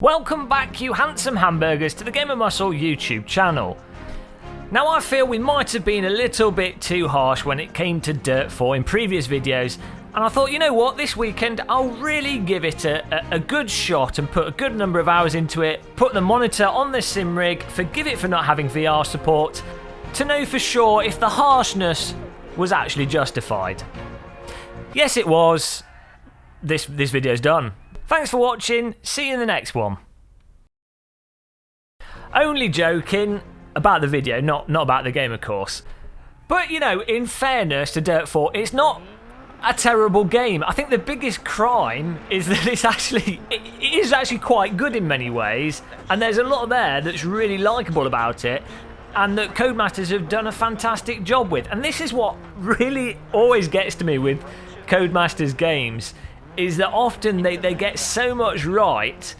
Welcome back, you handsome hamburgers, to the Gamer Muscle YouTube channel. Now, I feel we might have been a little bit too harsh when it came to Dirt 4 in previous videos, and I thought, you know what, this weekend I'll really give it a good shot and put a good number of hours into it, put the monitor on the sim rig, forgive it for not having VR support, to know for sure if the harshness was actually justified. Yes, it was. This video's done. Thanks for watching, see you in the next one. Only joking about the video, not about the game of course. But you know, in fairness to Dirt 4, it's not a terrible game. I think the biggest crime is that it is actually quite good in many ways, and there's a lot there that's really likeable about it, and that Codemasters have done a fantastic job with. And this is what really always gets to me with Codemasters games, is that often they get so much right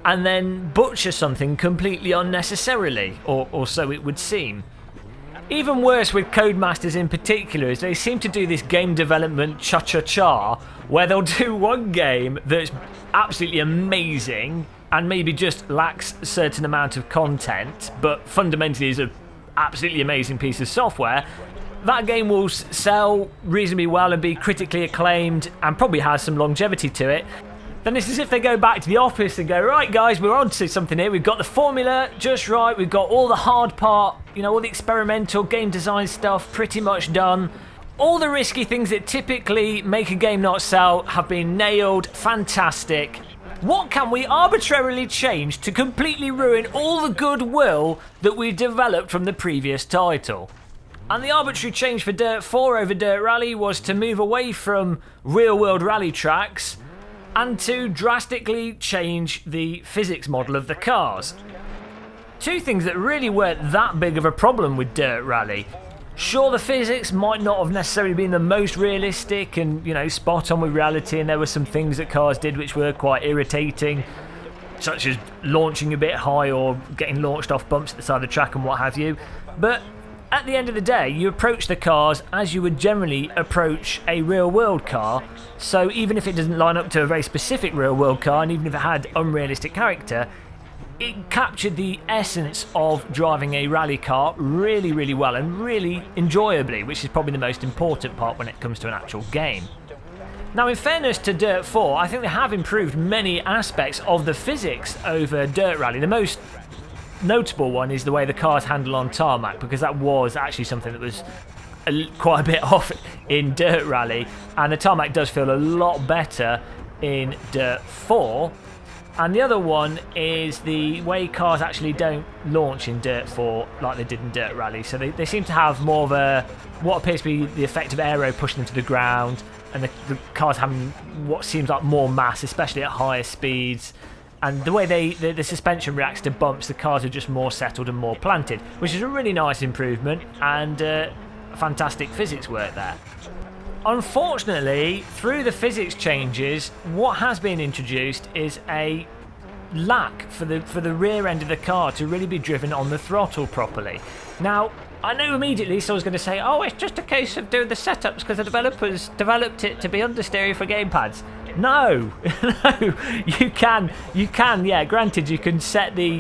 and then butcher something completely unnecessarily, or so it would seem. Even worse with Codemasters in particular is they seem to do this game development cha-cha-cha, where they'll do one game that's absolutely amazing and maybe just lacks a certain amount of content, but fundamentally is an absolutely amazing piece of software. That game will sell reasonably well and be critically acclaimed and probably has some longevity to it. Then it's as if they go back to the office and go, right guys, we're on to something here. We've got the formula just right. We've got all the hard part, you know, all the experimental game design stuff pretty much done. All the risky things that typically make a game not sell have been nailed. Fantastic. What can we arbitrarily change to completely ruin all the goodwill that we developed from the previous title? And the arbitrary change for Dirt 4 over Dirt Rally was to move away from real-world rally tracks and to drastically change the physics model of the cars. Two things that really weren't that big of a problem with Dirt Rally. Sure, the physics might not have necessarily been the most realistic and, you know, spot on with reality, and there were some things that cars did which were quite irritating, such as launching a bit high or getting launched off bumps at the side of the track and what have you. But at the end of the day, you approach the cars as you would generally approach a real-world car, so even if it doesn't line up to a very specific real-world car, and even if it had unrealistic character, it captured the essence of driving a rally car really, really well and really enjoyably, which is probably the most important part when it comes to an actual game. Now, in fairness to Dirt 4, I think they have improved many aspects of the physics over Dirt Rally. The most notable one is the way the cars handle on tarmac, because that was actually something that was quite a bit off in Dirt Rally, and the tarmac does feel a lot better in Dirt 4. And the other one is the way cars actually don't launch in Dirt 4 like they did in Dirt Rally. So they seem to have more of what appears to be the effect of aero pushing them to the ground, and the cars having what seems like more mass, especially at higher speeds. And the way the suspension reacts to bumps, the cars are just more settled and more planted, which is a really nice improvement, and fantastic physics work there. Unfortunately, through the physics changes, what has been introduced is a lack for the rear end of the car to really be driven on the throttle properly. Now, I know immediately someone's going to say, oh, it's just a case of doing the setups because the developers developed it to be understeer for gamepads. No, no, you can, yeah, granted you can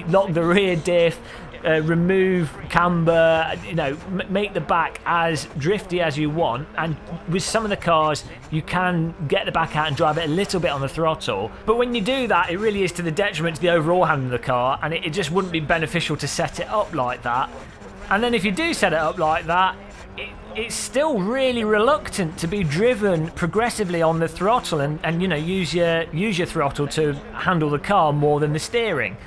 lock the rear diff, remove camber, you know, make the back as drifty as you want, and with some of the cars you can get the back out and drive it a little bit on the throttle, but when you do that it really is to the detriment to the overall handling of the car, and it just wouldn't be beneficial to set it up like that. And then if you do set it up like that, it's still really reluctant to be driven progressively on the throttle and you know, use your throttle to handle the car more than the steering.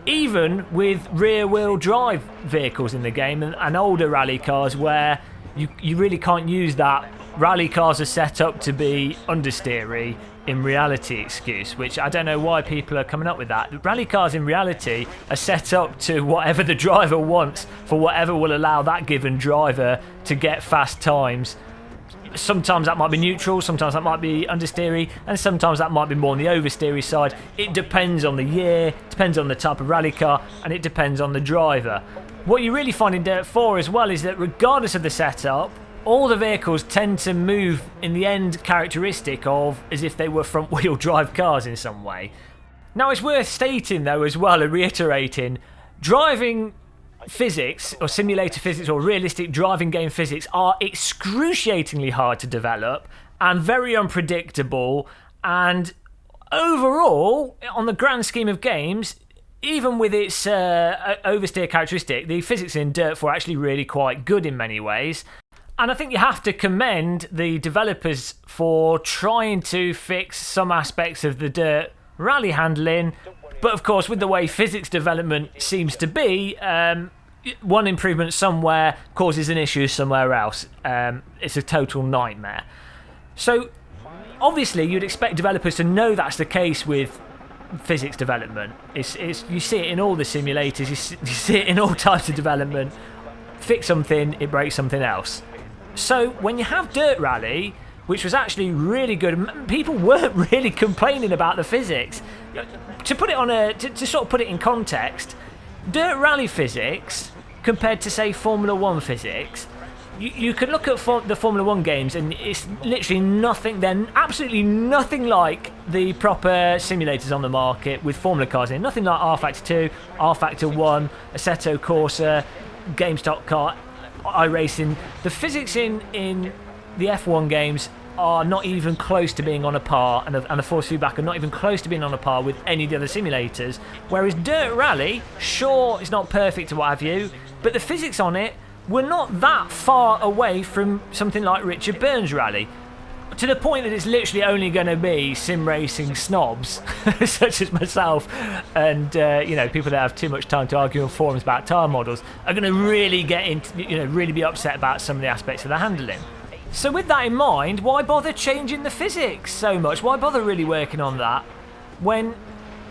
Even with rear-wheel drive vehicles in the game and older rally cars where you really can't use that rally cars are set up to be understeery in reality excuse, which I don't know why people are coming up with that. The rally cars in reality are set up to whatever the driver wants for whatever will allow that given driver to get fast times. Sometimes that might be neutral, sometimes that might be understeery, and sometimes that might be more on the oversteery side. It depends on the year, depends on the type of rally car, and it depends on the driver. What you really find in Dirt 4 as well is that regardless of the setup, all the vehicles tend to move in the end characteristic of as if they were front wheel drive cars in some way. Now, it's worth stating, though, as well, and reiterating, driving physics, or simulator physics, or realistic driving game physics are excruciatingly hard to develop and very unpredictable, and overall, on the grand scheme of games, even with its oversteer characteristic, the physics in Dirt 4 are actually really quite good in many ways. And I think you have to commend the developers for trying to fix some aspects of the Dirt rally handling. But of course, with the way physics development seems to be, one improvement somewhere causes an issue somewhere else. It's a total nightmare. So obviously, you'd expect developers to know that's the case with physics development. You see it in all the simulators, you see it in all types of development. Fix something, it breaks something else. So when you have Dirt Rally, which was actually really good, people weren't really complaining about the physics. To put it on to sort of put it in context, Dirt Rally physics compared to, say, Formula 1 physics, you could look at the Formula 1 games and it's literally nothing, they're absolutely nothing like the proper simulators on the market with Formula cars in. Nothing like R Factor 2, R Factor 1, Assetto Corsa, GameStop Car, iRacing. The physics in the F1 games are not even close to being on a par, and the force feedback are not even close to being on a par with any of the other simulators. Whereas Dirt Rally, sure, it's not perfect or what have you, but the physics on it were not that far away from something like Richard Burns Rally, to the point that it's literally only going to be sim racing snobs such as myself and people that have too much time to argue on forums about tyre models are going to really get into, really be upset about some of the aspects of the handling. So with that in mind, why bother changing the physics so much? Why bother really working on that when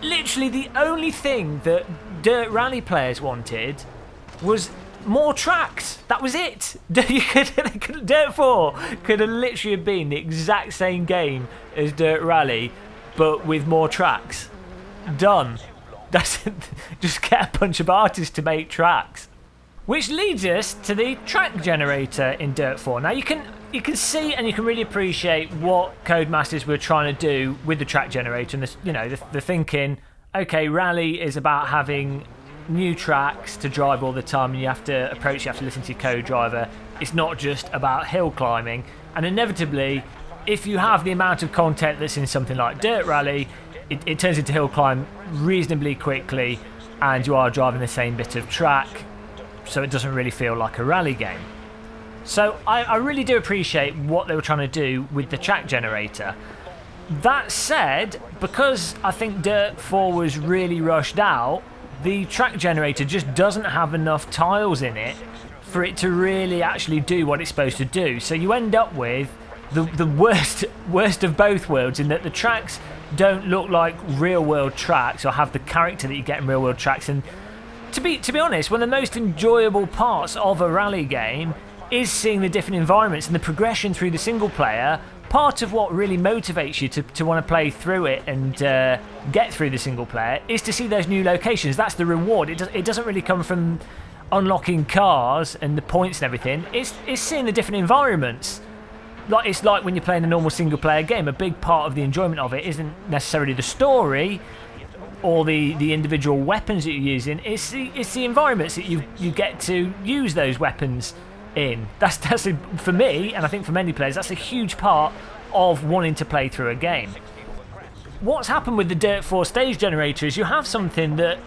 literally the only thing that Dirt Rally players wanted was more tracks? That was it. Dirt 4 could have literally been the exact same game as Dirt Rally, but with more tracks. Done. That's it. Just get a bunch of artists to make tracks. Which leads us to the track generator in Dirt 4. Now you can see and you can really appreciate what Codemasters were trying to do with the track generator, and the thinking. Okay, Rally is about having new tracks to drive all the time, and you have to listen to your code driver. It's not just about hill climbing, and inevitably, if you have the amount of content that's in something like Dirt Rally, it turns into hill climb reasonably quickly, and you are driving the same bit of track, so it doesn't really feel like a rally game. So I really do appreciate what they were trying to do with the track generator. That said, because I think Dirt 4 was really rushed out, the track generator just doesn't have enough tiles in it for it to really actually do what it's supposed to do. So you end up with the worst of both worlds, in that the tracks don't look like real world tracks or have the character that you get in real world tracks. And to be honest, one of the most enjoyable parts of a rally game is seeing the different environments and the progression through the single player. Part of what really motivates you to want to play through it and get through the single player is to see those new locations. That's the reward. It doesn't really come from unlocking cars and the points and everything. It's seeing the different environments. It's like when you're playing a normal single player game. A big part of the enjoyment of it isn't necessarily the story or the individual weapons that you're using. It's the environments that you get to use those weapons in. That's for me, and I think for many players, that's a huge part of wanting to play through a game. What's happened with the Dirt 4 stage generator is you have something that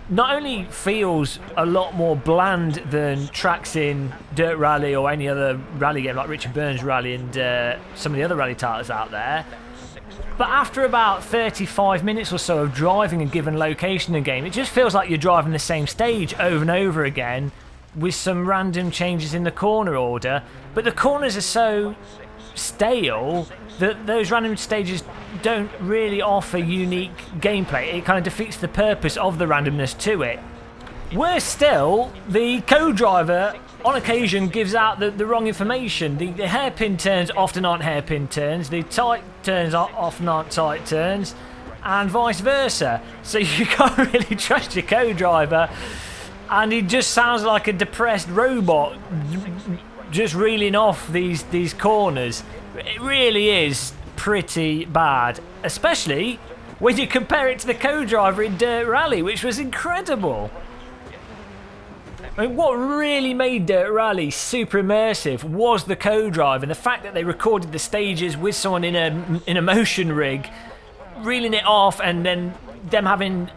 not only feels a lot more bland than tracks in Dirt Rally or any other rally game like Richard Burns Rally and some of the other rally titles out there, but after about 35 minutes or so of driving a given location in a game, it just feels like you're driving the same stage over and over again, with some random changes in the corner order, but the corners are so stale that those random stages don't really offer unique gameplay. It kind of defeats the purpose of the randomness to it. Worse still, the co-driver on occasion gives out the wrong information. The hairpin turns often aren't hairpin turns, the tight turns often aren't tight turns, and vice versa. So you can't really trust your co-driver, and he just sounds like a depressed robot just reeling off these corners. It really is pretty bad, especially when you compare it to the co-driver in Dirt Rally, which was incredible. I mean, what really made Dirt Rally super immersive was the co-drive, and the fact that they recorded the stages with someone in a motion rig, reeling it off, and then them having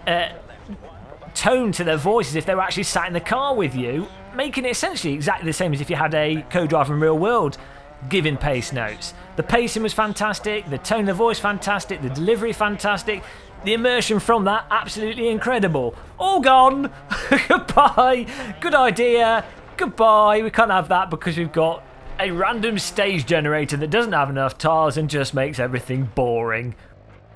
tone to their voices if they were actually sat in the car with you, making it essentially exactly the same as if you had a co-driver in real world giving pace notes. The pacing was fantastic, the tone of the voice fantastic, the delivery fantastic, the immersion from that absolutely incredible. All gone. Goodbye. Good idea. Goodbye. We can't have that because we've got a random stage generator that doesn't have enough tiles and just makes everything boring.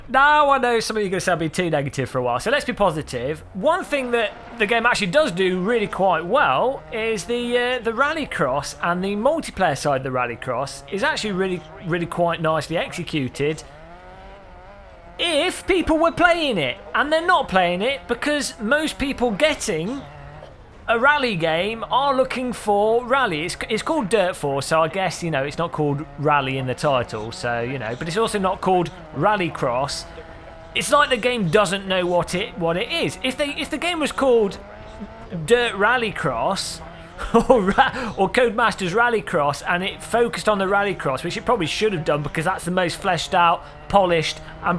Now I know some of you are going to say I'll be too negative for a while, so let's be positive. One thing that the game actually does do really quite well is the rallycross, and the multiplayer side of the rallycross is actually really quite nicely executed. If people were playing it, and they're not playing it because most people getting a rally game are looking for rally. It's called Dirt4, so I guess, you know, it's not called rally in the title, so, you know, but it's also not called rallycross. It's like the game doesn't know what it is. If the game was called Dirt Rallycross or Codemasters Rallycross, and it focused on the rallycross, which it probably should have done because that's the most fleshed out, polished, and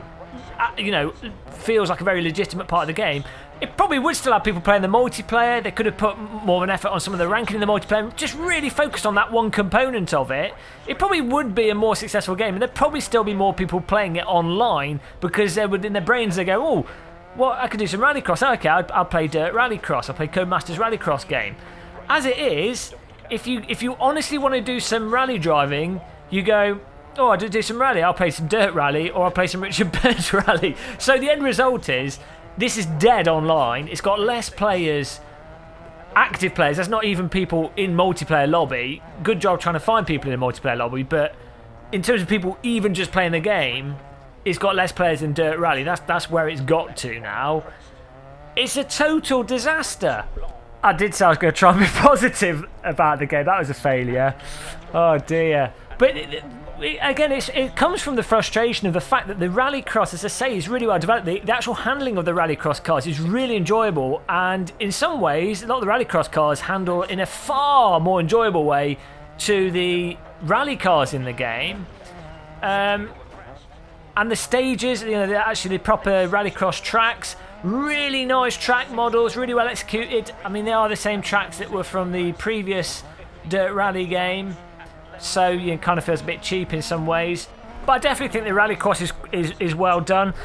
you know, feels like a very legitimate part of the game, it probably would still have people playing the multiplayer. They could have put more of an effort on some of the ranking in the multiplayer, just really focused on that one component of it. It probably would be a more successful game, and there'd probably still be more people playing it online because they would, in their brains, they go, oh, well, I could do some rallycross. Okay, I'll play Dirt Rallycross. I'll play Codemasters Rallycross game. As it is, if you honestly want to do some rally driving, you go, oh, I'll do some rally. I'll play some Dirt Rally, or I'll play some Richard Burns Rally. So the end result is, this is dead online. It's got less players, active players. That's not even people in multiplayer lobby. Good job trying to find people in a multiplayer lobby, but in terms of people even just playing the game, it's got less players than Dirt Rally. That's where it's got to now. It's a total disaster. I did say I was going to try and be positive about the game. That was a failure. Oh dear. But again, it comes from the frustration of the fact that the rallycross, as I say, is really well developed. The actual handling of the rallycross cars is really enjoyable, and in some ways, a lot of the rallycross cars handle in a far more enjoyable way to the rally cars in the game. And the stages, you know, they're actually the proper rallycross tracks. Really nice track models, really well executed. I mean, they are the same tracks that were from the previous Dirt Rally game, so it kind of feels a bit cheap in some ways. But I definitely think the rallycross is well done.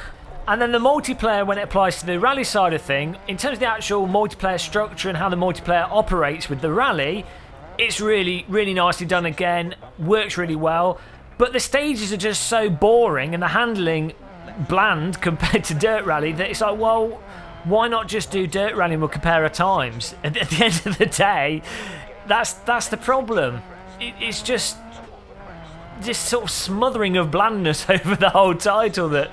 And then the multiplayer, when it applies to the rally side of thing, in terms of the actual multiplayer structure and how the multiplayer operates with the rally, it's really nicely done again, works really well. But the stages are just so boring and the handling bland compared to Dirt Rally that it's like, well, why not just do Dirt Rally and we'll compare our times? At the end of the day, that's the problem. It's just this sort of smothering of blandness over the whole title that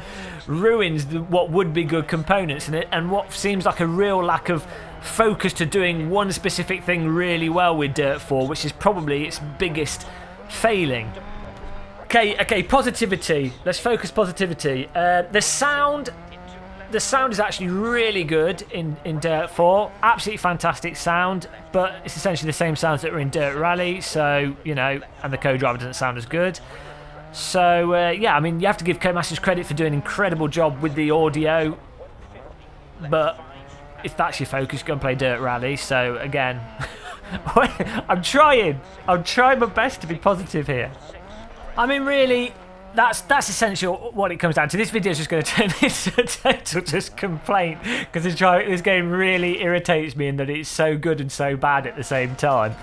ruins what would be good components in it, and what seems like a real lack of focus to doing one specific thing really well with Dirt4, which is probably its biggest failing. Okay, positivity. Let's focus positivity. The sound is actually really good in Dirt4. Absolutely fantastic sound, but it's essentially the same sounds that were in Dirt Rally, so, you know, and the co-driver doesn't sound as good. So, yeah, I mean, you have to give Codemasters credit for doing an incredible job with the audio, but if that's your focus, go and play Dirt Rally. So, again, I'm trying my best to be positive here. I mean, really, that's essentially what it comes down to. This video is just going to turn into a total just complaint because this game really irritates me in that it's so good and so bad at the same time.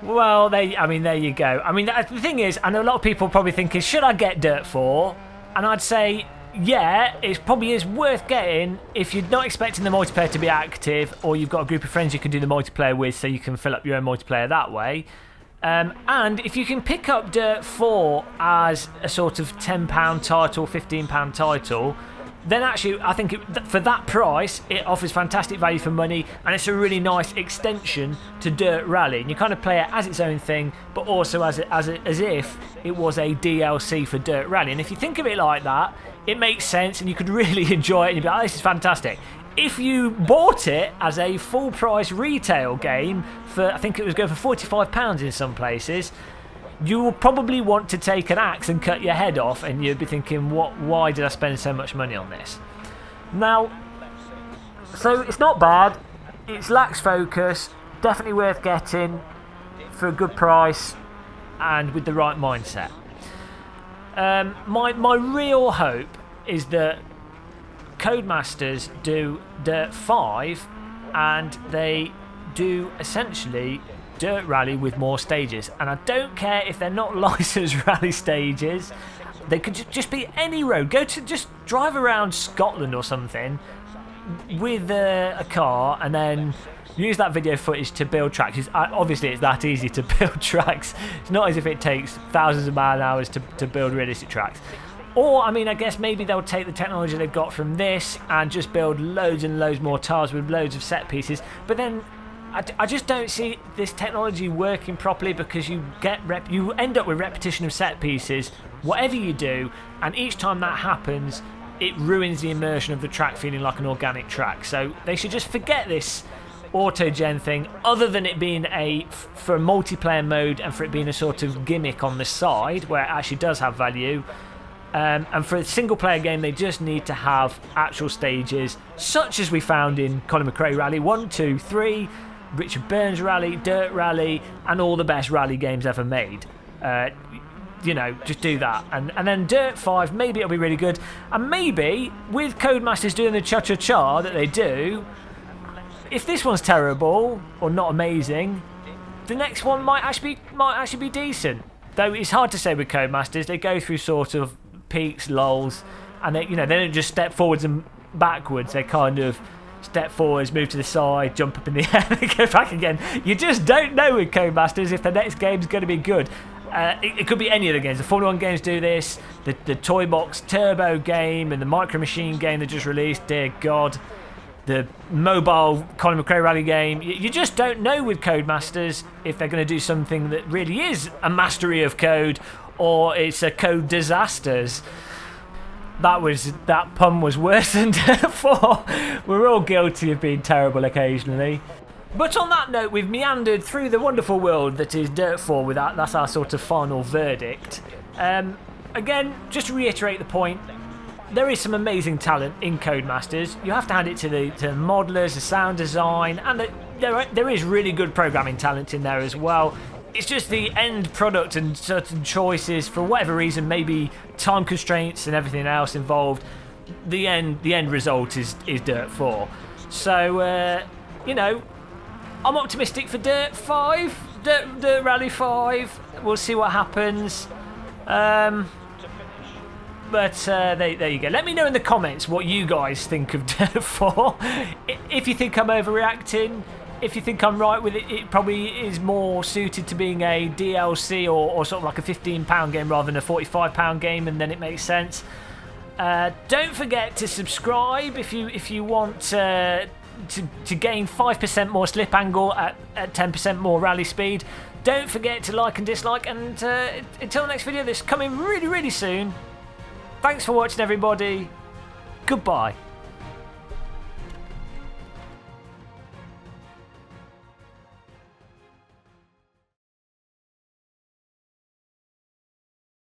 Well, there you go. I mean, the thing is, I know a lot of people probably thinking, should I get Dirt4? And I'd say, yeah, it probably is worth getting if you're not expecting the multiplayer to be active, or you've got a group of friends you can do the multiplayer with so you can fill up your own multiplayer that way. And if you can pick up Dirt4 as a sort of £10 title, £15 title, then actually I think for that price it offers fantastic value for money, and it's a really nice extension to Dirt Rally, and you kind of play it as its own thing, but also as if it was a DLC for Dirt Rally. And if you think of it like that, it makes sense, and you could really enjoy it, and you'd be like, oh, this is fantastic. If you bought it as a full price retail game for, I think it was going for £45 in some places, you will probably want to take an axe and cut your head off, and you'd be thinking, why did I spend so much money on this? Now, so it's not bad, it's lax focus, definitely worth getting for a good price and with the right mindset. My real hope is that Codemasters do Dirt 5 and they do essentially Dirt Rally with more stages, and I don't care if they're not licensed rally stages. They could just be any road. Just drive around Scotland or something with a car, and then use that video footage to build tracks. Obviously it's that easy to build tracks. It's not as if it takes thousands of man-hours to build realistic tracks. Or, I mean, I guess maybe they'll take the technology they've got from this and just build loads and loads more tires with loads of set pieces. But then I just don't see this technology working properly, because you end up with repetition of set pieces, whatever you do, and each time that happens, it ruins the immersion of the track feeling like an organic track. So they should just forget this auto-gen thing, other than it being for a multiplayer mode and for it being a sort of gimmick on the side where it actually does have value. And for a single player game, they just need to have actual stages, such as we found in Colin McRae Rally 1, 2, 3, Richard Burns Rally, Dirt Rally, and all the best rally games ever made. Just do that. And then Dirt 5, maybe it'll be really good. And maybe, with Codemasters doing the cha-cha-cha that they do, if this one's terrible or not amazing, the next one might actually be decent. Though it's hard to say with Codemasters. They go through sort of peaks, lulls, and they don't just step forwards and backwards. They kind of step forwards, move to the side, jump up in the air, and go back again. You just don't know with Codemasters if the next game's going to be good. It could be any of the games. The Formula 1 games do this, the Toy Box Turbo game and the Micro Machine game they just released, dear God. The mobile Colin McRae Rally game. You just don't know with Codemasters if they're going to do something that really is a mastery of code, or it's a code disasters. That pun was worse than Dirt 4. We're all guilty of being terrible occasionally. But on that note, we've meandered through the wonderful world that is Dirt 4 with that. That's our sort of final verdict. Again, just to reiterate the point, there is some amazing talent in Codemasters. You have to hand it to the modelers, the sound design, and there is really good programming talent in there as well. It's just the end product and certain choices, for whatever reason, maybe time constraints and everything else involved, the end result is Dirt 4. So, I'm optimistic for Dirt 5, Dirt Rally 5. We'll see what happens. But there you go. Let me know in the comments what you guys think of Dirt 4. If you think I'm overreacting, if you think I'm right with it, it probably is more suited to being a DLC or sort of like a £15 game rather than a £45 game, and then it makes sense. Don't forget to subscribe if you want to gain 5% more slip angle at 10% more rally speed. Don't forget to like and dislike, and until the next video that's coming really, really soon. Thanks for watching, everybody. Goodbye.